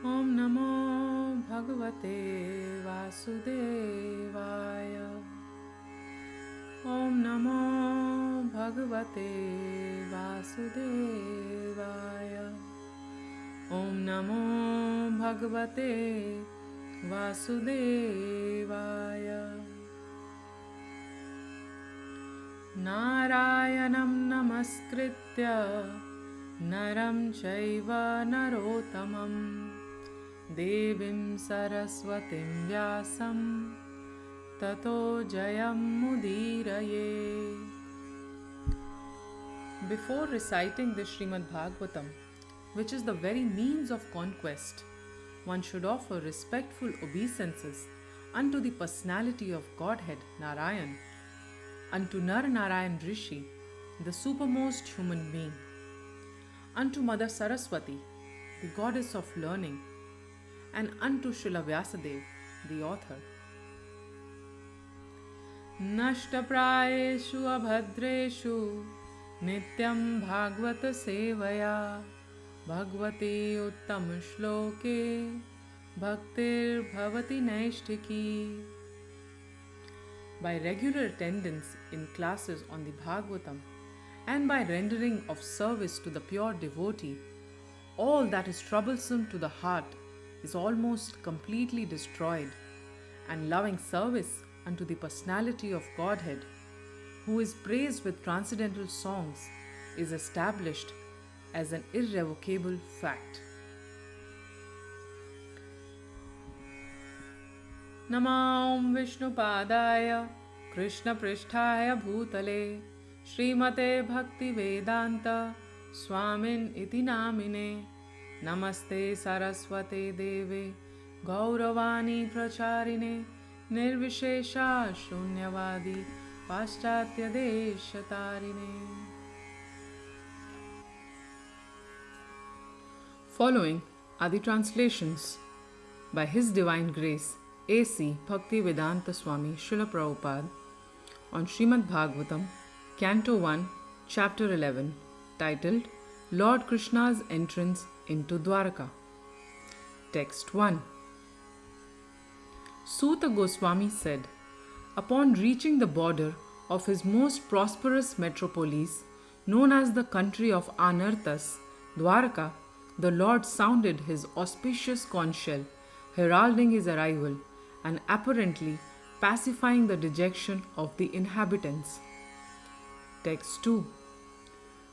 Om Namo Bhagavate Vasudevaya. Om Namo Bhagavate Vasudevaya. Om Namo Bhagavate Vasudevaya. Narayanam Namaskritya Naram Chaiva Narottamam Devim Saraswatim Vyasam Tato Jayam Mudiraye. Before reciting the Srimad Bhagavatam, which is the very means of conquest, one should offer respectful obeisances unto the personality of Godhead Narayan, unto Nar Narayan Rishi, the supermost human being, unto Mother Saraswati, the goddess of learning, and unto Srila Vyasadeva, the author. Nashtaprayeshu abhadreshu nityam bhagavata sevaya bhagavate uttam shloke bhaktir bhavati naishtiki. By regular attendance in classes on the Bhagavatam and by rendering of service to the pure devotee, all that is troublesome to the heart is almost completely destroyed, and loving service unto the personality of Godhead, who is praised with transcendental songs, is established as an irrevocable fact. Namam Vishnu Padaya Krishna Pristhaya Bhutale Srimate Bhaktivedanta Swamin iti namine Namaste Saraswate Deve Gauravani Pracharine Nirvishesha Shunyavadi Paschatya Deshatarine. Following are the translations by His Divine Grace A.C. Bhaktivedanta Swami Srila Prabhupada on Srimad Bhagavatam, Canto 1, Chapter 11, titled Lord Krishna's Entrance into Dvarka. Text 1. Suta Goswami said, upon reaching the border of his most prosperous metropolis, known as the country of Anarthas, Dvarka, the Lord sounded his auspicious conch shell, heralding his arrival and apparently pacifying the dejection of the inhabitants. Text 2.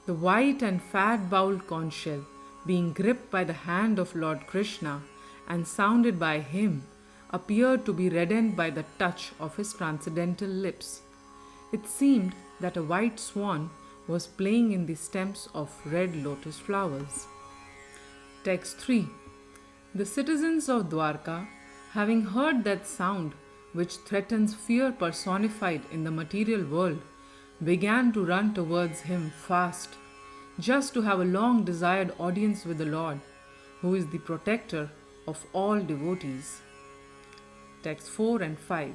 The white and fat-bowled conch shell, being gripped by the hand of Lord Krishna and sounded by him, appeared to be reddened by the touch of his transcendental lips. It seemed that a white swan was playing in the stems of red lotus flowers. Text 3. The citizens of Dvarka, having heard that sound which threatens fear personified in the material world, began to run towards him fast, just to have a long desired audience with the Lord, who is the protector of all devotees. Text 4 and 5.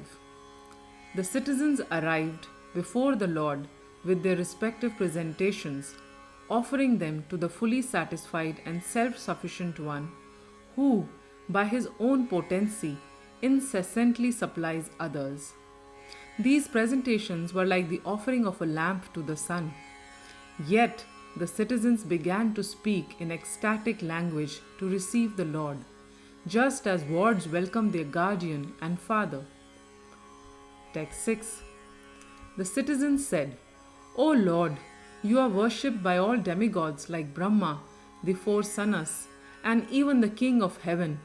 The citizens arrived before the Lord with their respective presentations, offering them to the fully satisfied and self-sufficient one, who, by his own potency, incessantly supplies others. These presentations were like the offering of a lamp to the sun. Yet the citizens began to speak in ecstatic language to receive the Lord, just as wards welcome their guardian and father. Text 6. The citizens said, O Lord, you are worshipped by all demigods like Brahma, the four Sanas, and even the King of Heaven.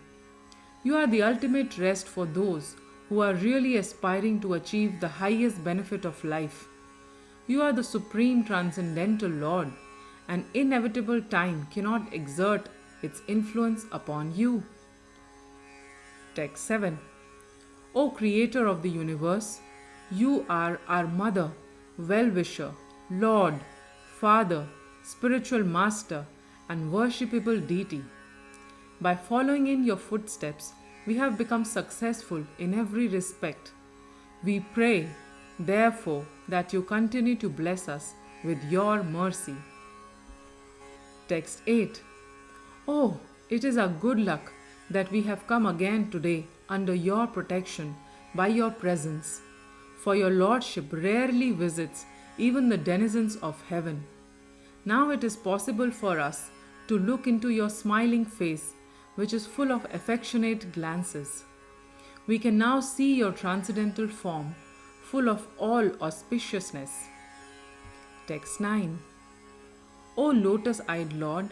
You are the ultimate rest for those who are really aspiring to achieve the highest benefit of life. You are the supreme transcendental Lord, and inevitable time cannot exert its influence upon you. Text 7. O Creator of the universe, you are our Mother, Well-wisher, Lord, Father, Spiritual Master, and worshipable Deity. By following in your footsteps, we have become successful in every respect. We pray, therefore, that you continue to bless us with your mercy. Text 8. Oh, it is our good luck that we have come again today under your protection by your presence, for your Lordship rarely visits even the denizens of heaven. Now it is possible for us to look into your smiling face, which is full of affectionate glances. We can now see your transcendental form, full of all auspiciousness. Text 9. O lotus-eyed Lord,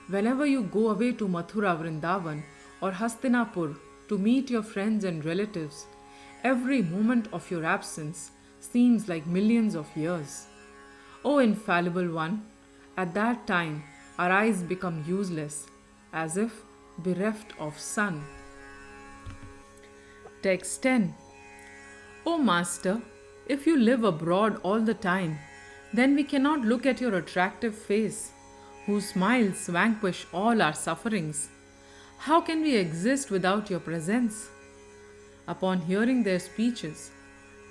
whenever you go away to Mathura Vrindavan or Hastinapur to meet your friends and relatives, every moment of your absence seems like millions of years. O infallible one, at that time our eyes become useless, as if bereft of sun. Text 10. O Master, if you live abroad all the time, then we cannot look at your attractive face, whose smiles vanquish all our sufferings. How can we exist without your presence? Upon hearing their speeches,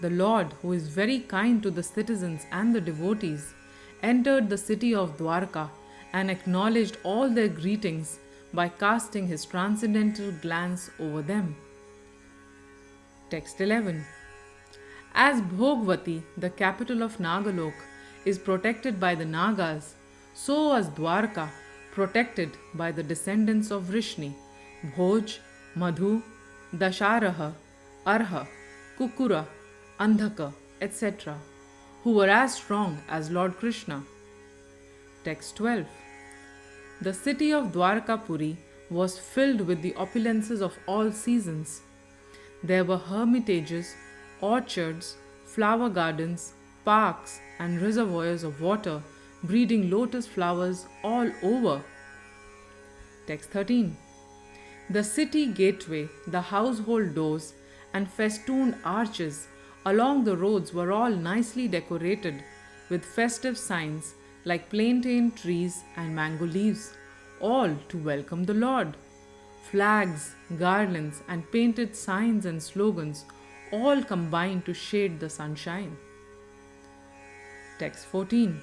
the Lord, who is very kind to the citizens and the devotees, entered the city of Dvarka and acknowledged all their greetings by casting his transcendental glance over them. Text 11. As Bhogavati, the capital of Nagalok, is protected by the Nagas, so was Dwarka protected by the descendants of Vrishni, Bhoj, Madhu, Dasharaha, Arha, Kukura, Andhaka, etc., who were as strong as Lord Krishna. Text 12. The city of Dwarkapuri was filled with the opulences of all seasons. There were hermitages, orchards, flower gardens, parks, and reservoirs of water breeding lotus flowers all over. Text 13. The city gateway, the household doors, and festooned arches along the roads were all nicely decorated with festive signs like plantain trees and mango leaves, all to welcome the Lord. Flags, garlands, and painted signs and slogans all combine to shade the sunshine. Text 14.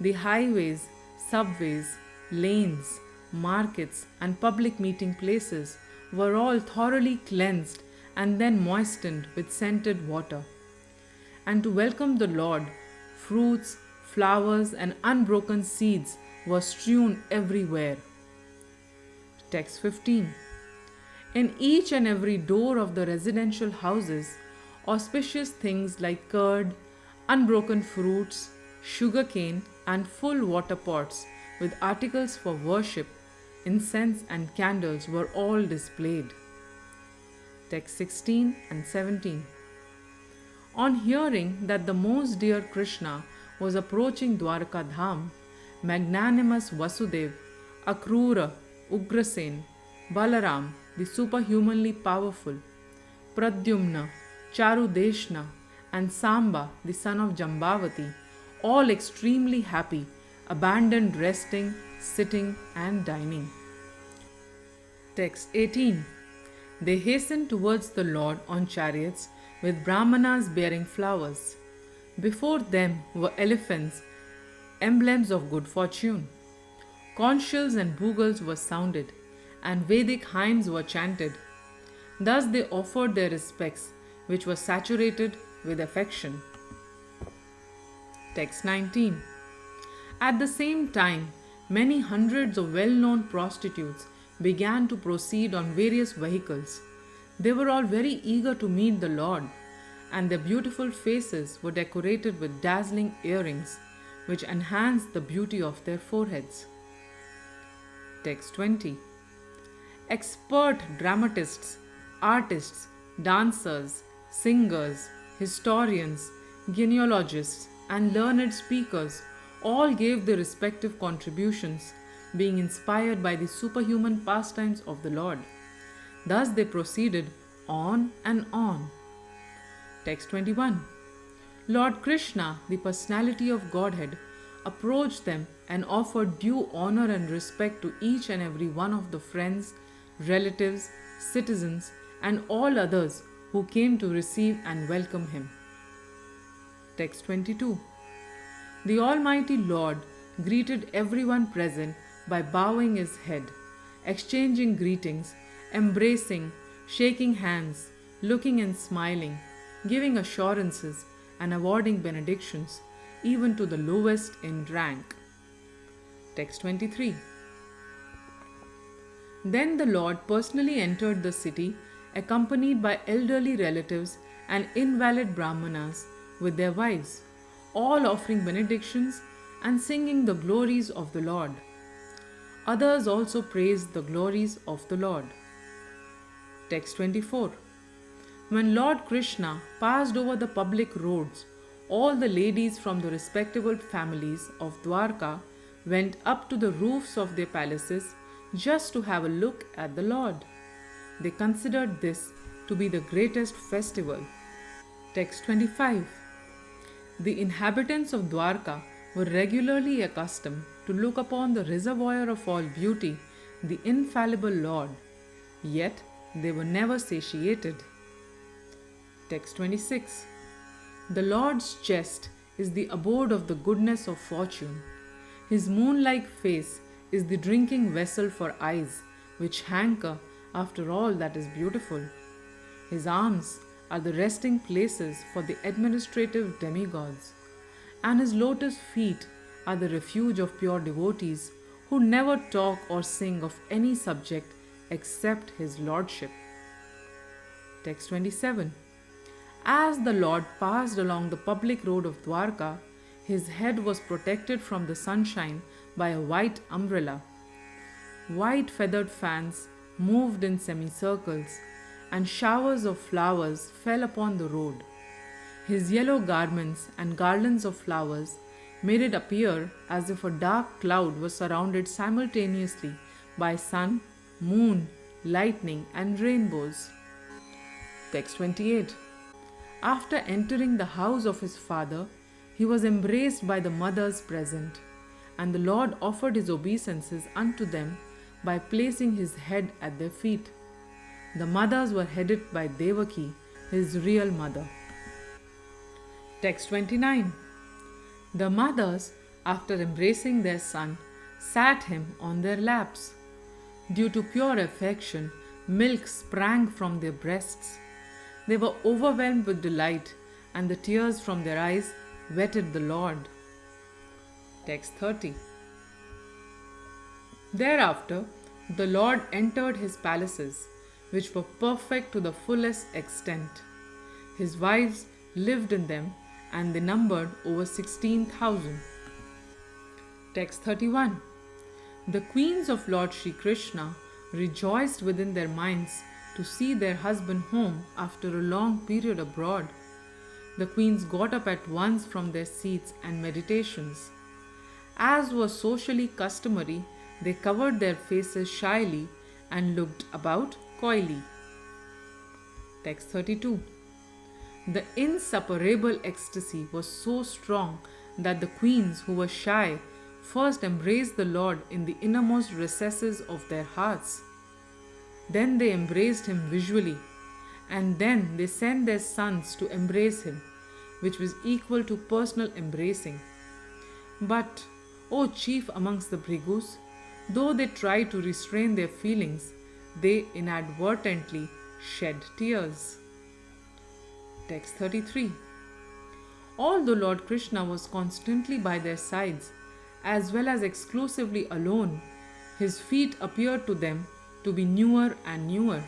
The highways, subways, lanes, markets, and public meeting places were all thoroughly cleansed and then moistened with scented water. And to welcome the Lord, fruits, flowers, and unbroken seeds were strewn everywhere. Text 15. In each and every door of the residential houses, auspicious things like curd, unbroken fruits, sugarcane, and full water pots with articles for worship, incense, and candles were all displayed. Text 16 and 17. On hearing that the most dear Krishna was approaching Dwarka Dham, magnanimous Vasudev, Akrura, Ugrasen, Balaram, the superhumanly powerful, Pradyumna, Charudeshna, and Samba, the son of Jambavati, all extremely happy, abandoned resting, sitting, and dining. Text 18. They hastened towards the Lord on chariots with brahmanas bearing flowers. Before them were elephants, emblems of good fortune. Conch shells and bugles were sounded, and Vedic hymns were chanted. Thus they offered their respects, which were saturated with affection. Text 19. At the same time, many hundreds of well-known prostitutes began to proceed on various vehicles. They were all very eager to meet the Lord, and their beautiful faces were decorated with dazzling earrings, which enhanced the beauty of their foreheads. Text 20. Expert dramatists, artists, dancers, singers, historians, genealogists, and learned speakers all gave their respective contributions, being inspired by the superhuman pastimes of the Lord. Thus they proceeded on and on. Text 21. Lord Krishna, the personality of Godhead, approached them and offered due honor and respect to each and every one of the friends, relatives, citizens, and all others who came to receive and welcome him. Text 22. The Almighty Lord greeted everyone present by bowing his head, exchanging greetings, embracing, shaking hands, looking and smiling, giving assurances and awarding benedictions, even to the lowest in rank. Text 23. Then the Lord personally entered the city, accompanied by elderly relatives and invalid brahmanas with their wives, all offering benedictions and singing the glories of the Lord. Others also praised the glories of the Lord. Text 24. When Lord Krishna passed over the public roads, all the ladies from the respectable families of Dvarka went up to the roofs of their palaces just to have a look at the Lord. They considered this to be the greatest festival. Text 25. The inhabitants of Dvarka were regularly accustomed to look upon the reservoir of all beauty, the infallible Lord, yet they were never satiated. Text 26. The Lord's chest is the abode of the goodness of fortune. His moon-like face is the drinking vessel for eyes, which hanker after all that is beautiful. His arms are the resting places for the administrative demigods, and his lotus feet are the refuge of pure devotees who never talk or sing of any subject except his lordship. Text 27. As the Lord passed along the public road of Dvarka, his head was protected from the sunshine by a white umbrella. White feathered fans moved in semicircles, and showers of flowers fell upon the road. His yellow garments and garlands of flowers made it appear as if a dark cloud was surrounded simultaneously by sun, moon, lightning, and rainbows. Text 28. After entering the house of his father, he was embraced by the mothers present, and the Lord offered his obeisances unto them by placing his head at their feet. The mothers were headed by Devaki, his real mother. Text 29. The mothers, after embracing their son, sat him on their laps. Due to pure affection, milk sprang from their breasts. They were overwhelmed with delight, and the tears from their eyes wetted the Lord. Text 30. Thereafter, the Lord entered his palaces, which were perfect to the fullest extent. His wives lived in them, and they numbered over 16,000. Text 31. The queens of Lord Sri Krishna rejoiced within their minds to see their husband home after a long period abroad. The queens got up at once from their seats and meditations. As was socially customary, they covered their faces shyly and looked about coyly. Text 32. The inseparable ecstasy was so strong that the queens who were shy first embraced the Lord in the innermost recesses of their hearts. Then they embraced him visually, and then they sent their sons to embrace him, which was equal to personal embracing. But, O chief amongst the Bhrigus, though they tried to restrain their feelings, they inadvertently shed tears. Text 33. Although Lord Krishna was constantly by their sides, as well as exclusively alone, his feet appeared to them to be newer and newer.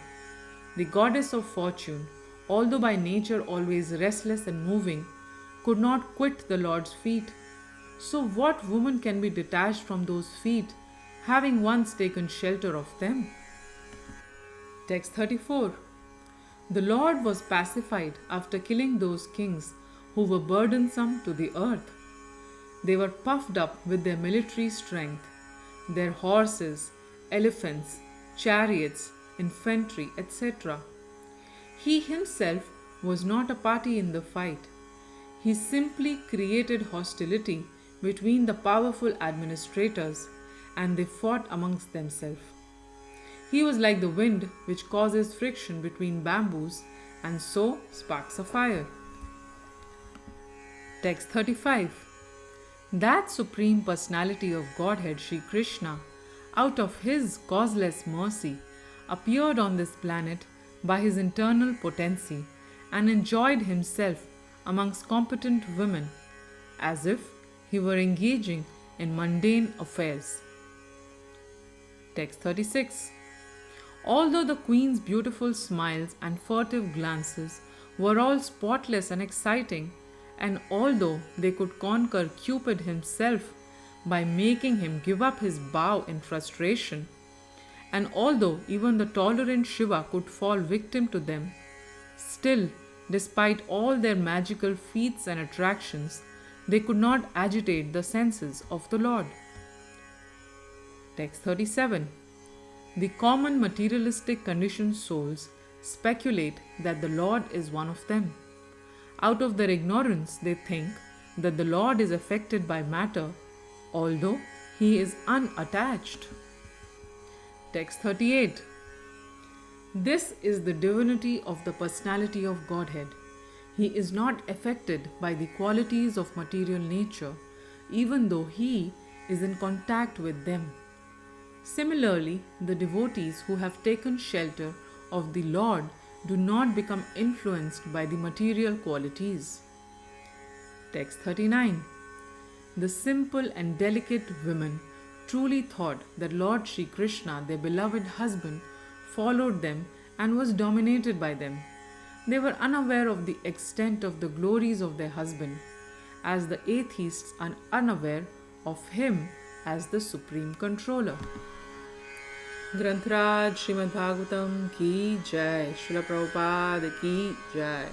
The goddess of fortune, although by nature always restless and moving, could not quit the Lord's feet. So what woman can be detached from those feet, having once taken shelter of them? Text 34. The Lord was pacified after killing those kings who were burdensome to the earth. They were puffed up with their military strength, their horses, elephants, chariots, infantry, etc. He himself was not a party in the fight. He simply created hostility between the powerful administrators, and they fought amongst themselves. He was like the wind which causes friction between bamboos and so sparks a fire. Text 35. That Supreme Personality of Godhead, Sri Krishna, out of his causeless mercy, appeared on this planet by his internal potency and enjoyed himself amongst competent women as if he were engaging in mundane affairs. Text 36. Although the queen's beautiful smiles and furtive glances were all spotless and exciting, and although they could conquer Cupid himself by making him give up his bow in frustration, and although even the tolerant Shiva could fall victim to them, still, despite all their magical feats and attractions, they could not agitate the senses of the Lord. Text 37. The common materialistic conditioned souls speculate that the Lord is one of them. Out of their ignorance, they think that the Lord is affected by matter, although he is unattached. Text 38. This is the divinity of the personality of Godhead. He is not affected by the qualities of material nature, even though he is in contact with them. Similarly, the devotees who have taken shelter of the Lord do not become influenced by the material qualities. Text 39. The simple and delicate women truly thought that Lord Sri Krishna, their beloved husband, followed them and was dominated by them. They were unaware of the extent of the glories of their husband, as the atheists are unaware of him as the supreme controller. Granth Raj Srimad Bhagavatam ki jai, Srila Prabhupada ki jai.